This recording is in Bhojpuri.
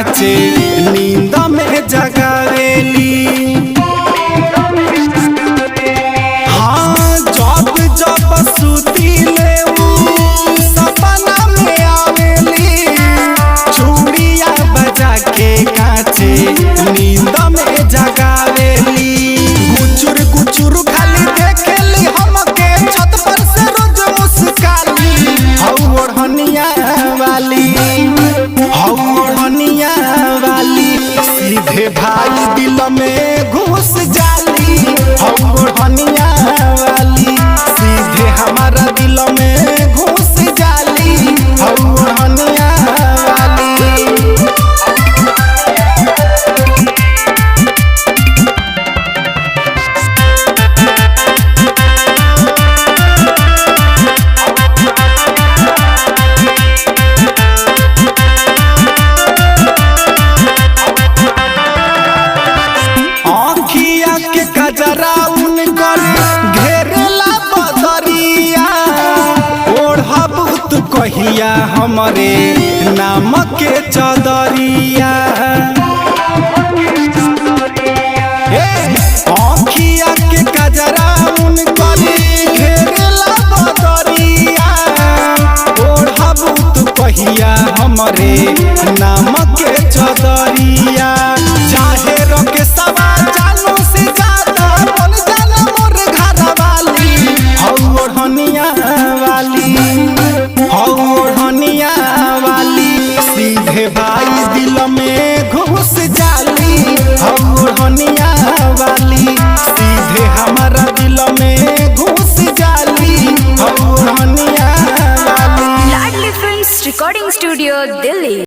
काचे नींद में जगावेली। हाँ जब जब सुतीले सपना में आवेली, चूड़िया बजा के काचे नींद में जगावेली। गुचुर गुचुर खाली देखेली हमके छत पर से रोज मुस्काली। हौ ओढ़निया वाली, हौ ओढ़निया वाली, सीधे भाई दिल में घुस जाली। हौ ओढ़निया वाली, सीधे हमारा दिल में घुस जाली। हौ ओढ़निया वाली। गजरा उनकर घेरला बदरिया, ओढ़बू तू कहिया हमरे नाम के चदरिया। आँखिया के गजरा उनकर घेरला बदरिया, ओढ़बू तू कहिया हमरे नाम के चदरिया। चाहे रोके सवा जानू से सीधे भाई दिल में घुस जाली। हौ ओढ़निया वाली, सीधे हमारा दिल में घुस जाली। हौ ओढ़निया वाली। लाडली फिल्म्स रिकॉर्डिंग स्टूडियो दिल्ली।